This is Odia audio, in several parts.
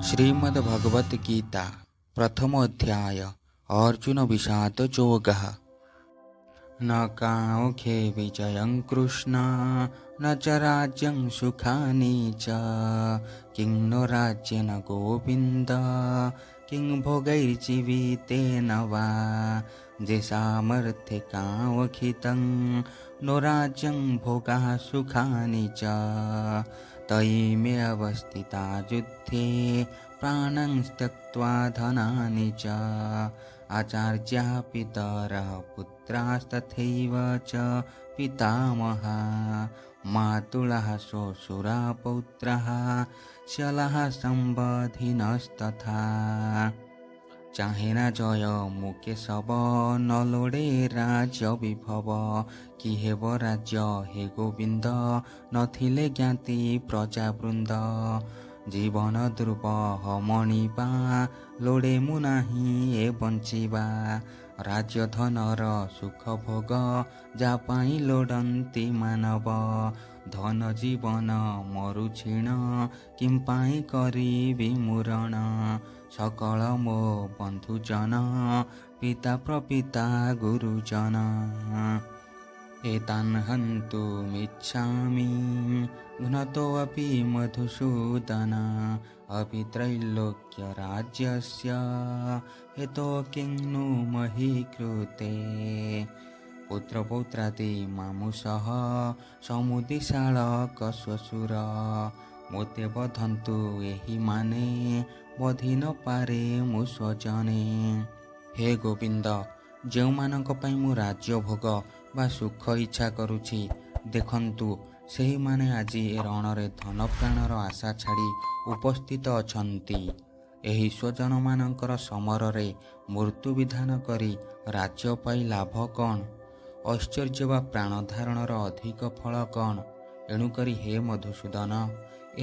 श्रीमद्भगवत गीता प्रथम अध्याय अर्जुन विषाद योगः। न काङ्क्षे विजयं कृष्ण न च राज्यं सुखानि च किं नो राज्येन गोविन्द किं भोगैर्जीवितेन वा येषामर्थे काङ्क्षितं नो राज्यं भोगाः सुखानि च तयि अवस्थिता युद्धे प्राणं त्यक्त्वा धनानि च आचार्याः पितरः पुत्रास्तथैव च पितामहा मातुलः श्वशुरा पौत्राः श्यलः सम्बन्धिनस्तथा चाहे ना जय मुकेशव न लोड़े राज्य विभव कि हेब राज्य हे गोविंद नथिले ज्ञाति प्रजावृंद जीवन दुर्बह मणिबा लोड़े मुनाही ए बंचिबा राज्य धनर सुख भोग जापाई लोड़ंती मानव धन जीवन मरु क्षीण किंपाई करी मुरण सकल मो बंधुजन पिता प्रपिता गुरुजन एतान् हन्तुमिच्छामि घ्नतोऽपि मधुसूदन अपि त्रैलोक्यराज्यस्य हेतो किं नु मही कृते पुत्रपौत्रादि मामुषः समुदिशालकश्वशुर मोते बधन्तु एहि माने बधि न पारे मु स्वजने। हे गोविंद, ଯେଉଁମାନଙ୍କ ପାଇଁ ମୁଁ ରାଜ୍ୟ ଭୋଗ ବା ସୁଖ ଇଚ୍ଛା କରୁଛି, ଦେଖନ୍ତୁ ସେହିମାନେ ଆଜି ଏ ରଣରେ ଧନ ପ୍ରାଣର ଆଶା ଛାଡ଼ି ଉପସ୍ଥିତ ଅଛନ୍ତି। ଏହି ସ୍ୱଜନମାନଙ୍କର ସମରରେ ମୃତ୍ୟୁ ବିଧାନ କରି ରାଜ୍ୟ ପାଇ ଲାଭ କ'ଣ? ଐଶ୍ୱର୍ଯ୍ୟ ବା ପ୍ରାଣଧାରଣର ଅଧିକ ଫଳ କ'ଣ? ଏଣୁକରି ହେ ମଧୁସୂଦନ,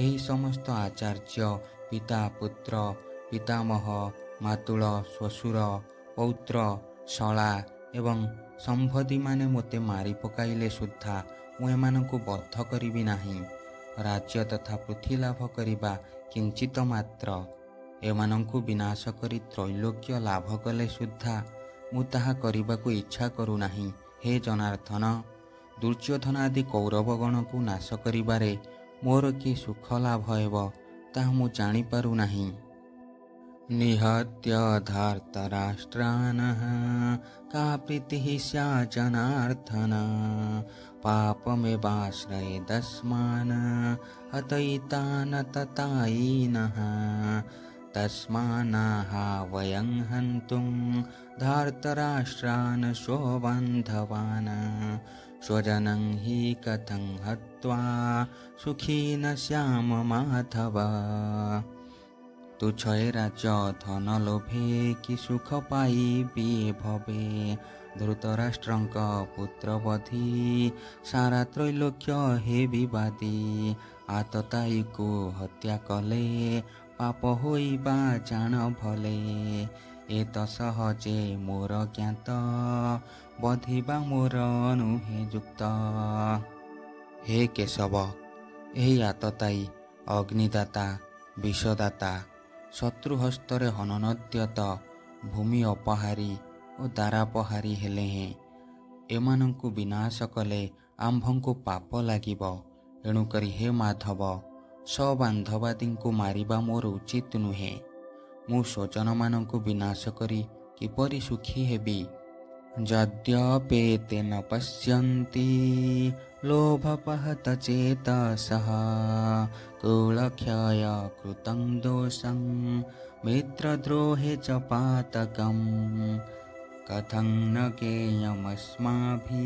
ଏହି ସମସ୍ତ ଆଚାର୍ଯ୍ୟ ପିତା ପୁତ୍ର ପିତାମହ ମାତୁଳ ଶ୍ୱଶୁର ପୌତ୍ର ଶଳା ଏବଂ ସମ୍ବନ୍ଧୀମାନେ ମୋତେ ମାରି ପକାଇଲେ ସୁଦ୍ଧା ମୁଁ ଏମାନଙ୍କୁ ବଦ୍ଧ କରିବି ନାହିଁ। ରାଜ୍ୟ ତଥା ପୃଥ୍ୱୀ ଲାଭ କରିବା କିଞ୍ଚିତ ମାତ୍ର। ଏମାନଙ୍କୁ ବିନାଶ କରି ତ୍ରୈଲୋକ୍ୟ ଲାଭ କଲେ ସୁଦ୍ଧା ମୁଁ ତାହା କରିବାକୁ ଇଚ୍ଛା କରୁନାହିଁ। ହେ ଜନାର୍ଦ୍ଦନ, ଦୁର୍ଯ୍ୟୋଧନ ଆଦି କୌରବଗଣକୁ ନାଶ କରିବାରେ ମୋର କି ସୁଖ ଲାଭ ହେବ ତାହା ମୁଁ ଜାଣିପାରୁନାହିଁ। ନିହତ୍ୟ ଧର୍ତ୍ତରାଷ୍ଟ୍ରାନଃ କା ପ୍ରୀତିଃ ସ୍ୟାତ୍ ଜନାର୍ଦ୍ଦନ ପାପମେବାଶ୍ରୟେଦସ୍ମାନ୍ ହତୈତାନ୍ ତତାୟିନଃ ତସ୍ମାନ୍ନାହ वयं हन्तुं धर्तराष्ट्रान् स्वबान्धवान् स्वजनं हि कथं हत्वा सुखी न श्याम माधव। ତୁଚ୍ଛ ଏ ରାଜ୍ୟ ଧନ ଲୋଭେ କି ସୁଖ ପାଇବି ଭବେ ଧୃତରାଷ୍ଟ୍ରଙ୍କ ପୁତ୍ର ବଧି ସାରା ତ୍ରୈଲୋକ୍ୟ ହେ ବିବାଦୀ ଆତତାୟୀକୁ ହତ୍ୟା କଲେ ପାପ ହୋଇବା ଜାଣ ଭଲେ ଏ ତ ସହଜେ ମୋର ଜ୍ଞାତ ବଧିବା ମୋର ନୁହେଁ ଯୁକ୍ତ। ହେ କେଶବ, ଏହି ଆତତାୟୀ ଅଗ୍ନିଦାତା ବିଷଦାତା ଶତ୍ରୁ ହସ୍ତରେ ହନନଦ୍ୟତ ଭୂମି ଅପହାରୀ ଓ ଦାରାପହାରୀ ହେଲେ ହେଁ ଏମାନଙ୍କୁ ବିନାଶ କଲେ ଆମ୍ଭଙ୍କୁ ପାପ ଲାଗିବ। ଏଣୁକରି ହେ ମାଧବ, ସବାନ୍ଧବାଦୀଙ୍କୁ ମାରିବା ମୋର ଉଚିତ ନୁହେଁ। ମୁଁ ସ୍ୱଜନମାନଙ୍କୁ ବିନାଶ କରି କିପରି ସୁଖୀ ହେବି? ଯଦ୍ୟପେତେ ନ ପଶ୍ୟନ୍ତି ଲୋଭପହତ ଚେତସଃ କୁଳକ୍ଷୟ କୃतं ଦୋଷଂ ମିତ୍ରଦ୍ରୋହେ च पातकं कथं न ज्ञेयमस्माभिः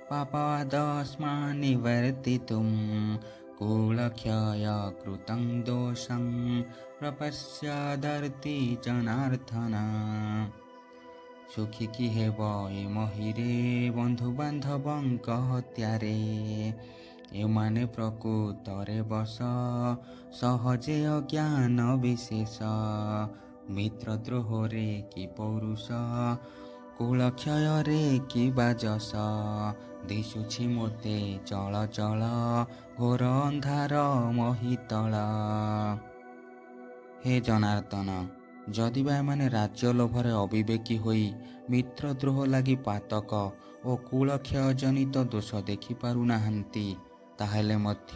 पापादस्मान् निवर्तितुं कुलक्षय कृतं दोषं प्रपश्यदर्ति जनार्दन। ସୁଖୀ କି ହେବ ଏ ମହିରେ ବନ୍ଧୁବାନ୍ଧବଙ୍କ ହତ୍ୟାରେ ଏମାନେ ପ୍ରକୃତରେ ବଶ ସହଜେ ଅଜ୍ଞାନ ବିଶେଷ ମିତ୍ରଦ୍ରୋହରେ କି ପୌରୁଷ କୁଳକ୍ଷୟରେ କି ବାଜସ ଦିଶୁଛି ମୋତେ ଚଳ ଚଳ ଘୋର ଅନ୍ଧାର ମହିତଳ। ହେ ଜନାର୍ଦ୍ଦନ, ଯଦିବା ଏମାନେ ରାଜ୍ୟ ଲୋଭରେ ଅବିବେକୀ ହୋଇ ମିତ୍ରଦ୍ରୋହ ଲାଗି ପାତକ ଓ କୁଳକ୍ଷୟ ଜନିତ ଦୋଷ ଦେଖିପାରୁନାହାନ୍ତି, ତାହେଲେ ମଧ୍ୟ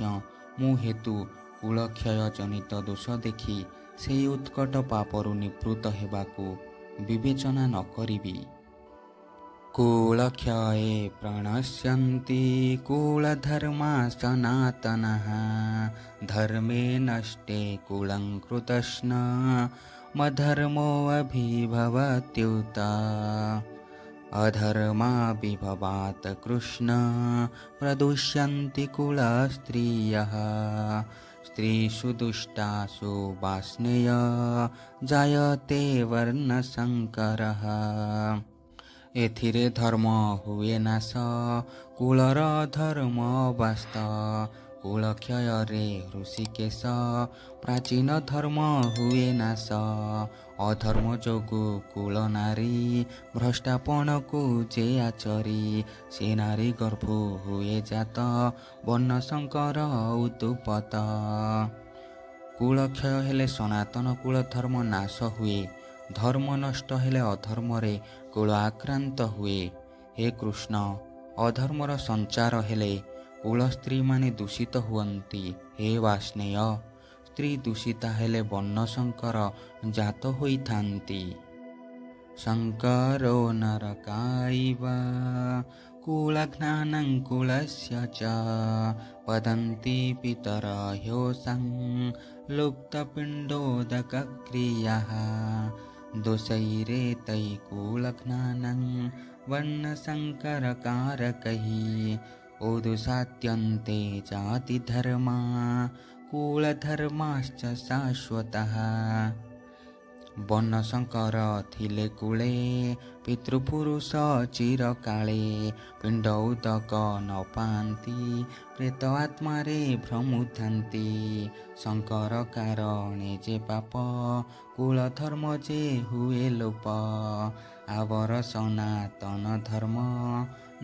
ମୁଁ ହେତୁ କୁଳକ୍ଷୟ ଜନିତ ଦୋଷ ଦେଖି ସେହି ଉତ୍କଟ ପାପରୁ ନିବୃତ୍ତ ହେବାକୁ ବିବେଚନା ନ କରିବି। କୁଳକ୍ଷୟେ ପ୍ରଣଶ୍ୟନ୍ତି କୁଳଧର୍ମା ସନାତନଃ ଧର୍ମେ ନଷ୍ଟେ କୁଳଂ କୃତସ୍ନ ମଧର୍ମୋ ଅଭିଭବତ୍ಯುತ अधर्मा विभवात् कृष्ण प्रदुष्यन्ति कुलस्त्रियः स्त्रीषु दुष्टासु वास्नेय जायते वर्णसंकरः। एथिरे धर्म हुए नाश कुलर धर्म बास्त कुलक्षୟରେ ऋषिकेश प्राचीन धर्म हुए नाश अधर्म जोगु कुल नारी भ्रष्टापणକୁ ଯେ ଆଚରି ସେ ନାରୀ ଗର୍ଭ ହୁଏ ଜାତ ବର୍ଣ୍ଣ ଶଙ୍କର ଉତୁପତ। କୁଳକ୍ଷୟ ହେଲେ ସନାତନ କୁଳ ଧର୍ମ ନାଶ ହୁଏ, ଧର୍ମ ନଷ୍ଟ ହେଲେ ଅଧର୍ମରେ କୁଳ ଆକ୍ରାନ୍ତ ହୁଏ। ହେ କୃଷ୍ଣ, ଅଧର୍ମର ସଞ୍ଚାର ହେଲେ କୁଳ ସ୍ତ୍ରୀମାନେ ଦୂଷିତ ହୁଅନ୍ତି। ହେ ବାଷ୍ଣେୟ, ସ୍ତ୍ରୀ ଦୂଷିତା ହେଲେ ବର୍ଣ୍ଣଶଙ୍କର ଜାତ ହୋଇଥାନ୍ତି। ଶଙ୍କରୋ ନରକାଇବ କୁଳଘ୍ନାନଂ କୁଳସ୍ୟ ଚ ପଦନ୍ତି ପିତର ହ୍ୟୋଷଂ ଲୁପ୍ତପିଣ୍ଡୋଦକକ୍ରିୟାଃ दोषैरेतै कुलघ्नानं वर्णसंकरकारकैः उदुषात्यन्ते जातिधर्मा कुलधर्माश्च शाश्वतः। ବର୍ଣ୍ଣଶଙ୍କର ଥିଲେ କୂଳେ ପିତୃପୁରୁଷ ଚିରକାଳେ ପିଣ୍ଡ ଉଦକ ନ ପାଆନ୍ତି ପ୍ରେତ ଆତ୍ମାରେ ଭ୍ରମୁଥାନ୍ତି। ଶଙ୍କର କାରଣେ ଯେ ପାପ କୁଳ ଧର୍ମ ଯେ ହୁଏ ଲୋପ ଆବର ସନାତନ ଧର୍ମ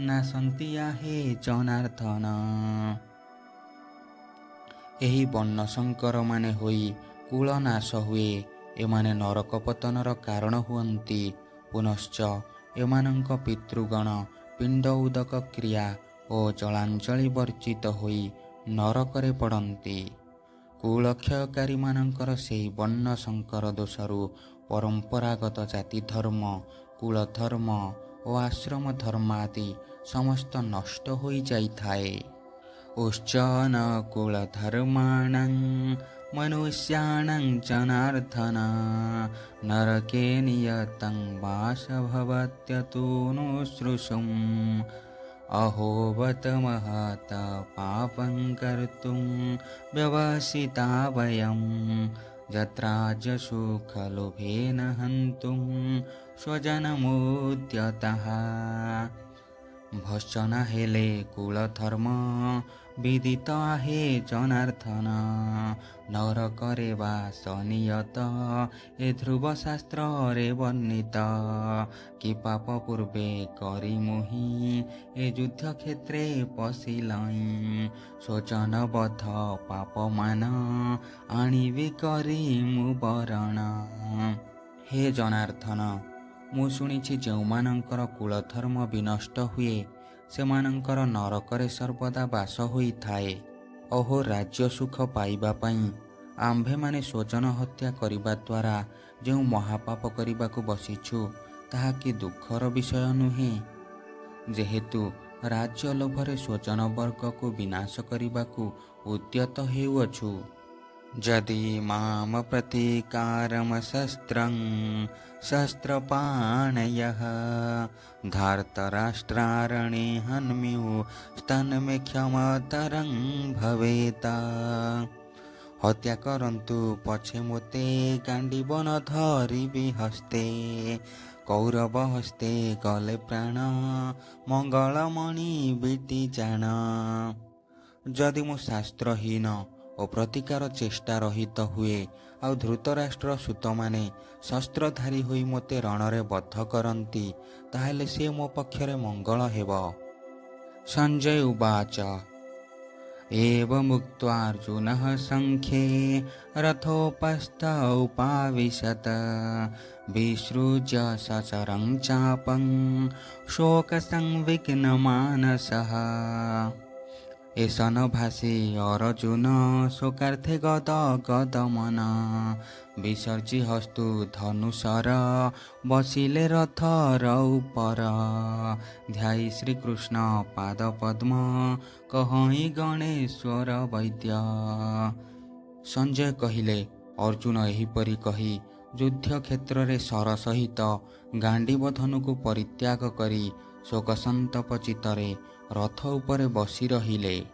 ନାଶନ୍ତି ଆହେ ଜନାର୍ଦ୍ଦନ। ଏହି ବର୍ଣ୍ଣଶଙ୍କରମାନେ ହୋଇ କୁଳ ନାଶ ହୁଏ, ଏମାନେ ନରକ ପତନର କାରଣ ହୁଅନ୍ତି। ପୁନଶ୍ଚ ଏମାନଙ୍କ ପିତୃଗଣ ପିଣ୍ଡ ଉଦକ କ୍ରିୟା ଓ ଜଳାଞ୍ଜଳି ବର୍ଜିତ ହୋଇ ନରକରେ ପଡ଼ନ୍ତି। କୁଳକ୍ଷୟକାରୀମାନଙ୍କର ସେହି ବର୍ଣ୍ଣ ଶଙ୍କର ଦୋଷରୁ ପରମ୍ପରାଗତ ଜାତି ଧର୍ମ, କୁଳ ଧର୍ମ ଓ ଆଶ୍ରମ ଧର୍ମ ଆଦି ସମସ୍ତ ନଷ୍ଟ ହୋଇଯାଇଥାଏ। ଉଶ୍ଚନ କୁଳଧର୍ମାଣଂ ମନୁଷ୍ୟାଣଂ ଜନାର୍ଦ୍ଦନ ନରକେ ନିୟତଂ ବାସ ଭବତ୍ୟତୁନୁସୃଷୁମ୍ अहो बत महत पापं कर्तुं व्यवसिता वयं यत्राज्यसुखलोभेन हन्तुं स्वजनमुद्यतः। भर्त्सना हेले कुलधर्म विदित आहे जनार्दन नरकरे बास नियत ए ध्रुव शास्त्रे वर्णित कि पाप पूर्वे करी मुहि ए युद्ध क्षेत्रे पशिलाई स्वजनबध पाप मान आणिबि करी मु बरण। हे जनार्दन, ମୁଁ ଶୁଣିଛି ଯେଉଁମାନଙ୍କର କୁଳଧର୍ମ ବିନଷ୍ଟ ହୁଏ ସେମାନଙ୍କର ନରକରେ ସର୍ବଦା ବାସ ହୋଇଥାଏ। ଓହୋ, ରାଜ୍ୟ ସୁଖ ପାଇବା ପାଇଁ ଆମ୍ଭେମାନେ ସ୍ୱଜନ ହତ୍ୟା କରିବା ଦ୍ୱାରା ଯେଉଁ ମହାପାପ କରିବାକୁ ବସିଛୁ ତାହା କି ଦୁଃଖର ବିଷୟ ନୁହେଁ? ଯେହେତୁ ରାଜ୍ୟ ଲୋଭରେ ସ୍ୱଜନ ବର୍ଗକୁ ବିନାଶ କରିବାକୁ ଉଦ୍ୟତ ହେଉଅଛୁ। ଯଦି ମାମ ପ୍ରତିକାରମ ଶସ୍ତ୍ରଂ ଶସ୍ତ୍ରପାଣୟଃ धार्तराष्ट्रारणे हन्म्यु स्तन्मे क्षमतरं भवेत। हत्या करन्तु पछे मोते गाण्डीवन धरिबि हस्ते कौरव हस्ते गले प्राण मंगलमणि बिटी जान। जदि मु शास्त्रहीन ଓ ପ୍ରତିକାର ଚେଷ୍ଟା ରହିତ ହୁଏ ଆଉ ଧୃତରାଷ୍ଟ୍ର ସୁତମାନେ ଶସ୍ତ୍ରଧାରୀ ହୋଇ ମୋତେ ରଣରେ ବଦ୍ଧ କରନ୍ତି, ତାହେଲେ ସେ ମୋ ପକ୍ଷରେ ମଙ୍ଗଳ ହେବ। ସଞ୍ଜୟ ଉବାଚ एवमुक्त्वार्जुनः सङ्ख्ये रथोपस्थ उपाविशत् विसृज्य सचरं चापं शोकसंविघ्नमानसः। एषन भाषे अर्जुन शोकार्थे गदमन विसर्जी हस्तु धनुषर बसिले रथर उपर ध्यायी श्रीकृष्ण पाद पद्म कहीं गणेश्वर वैद्य। संजय कहिले अर्जुन एहिपरि कही युद्ध क्षेत्र रे सर सहित गांडीव धनुक परित्याग करी शोकसंतप चित्तरे रथ उपरे बसी रहिले।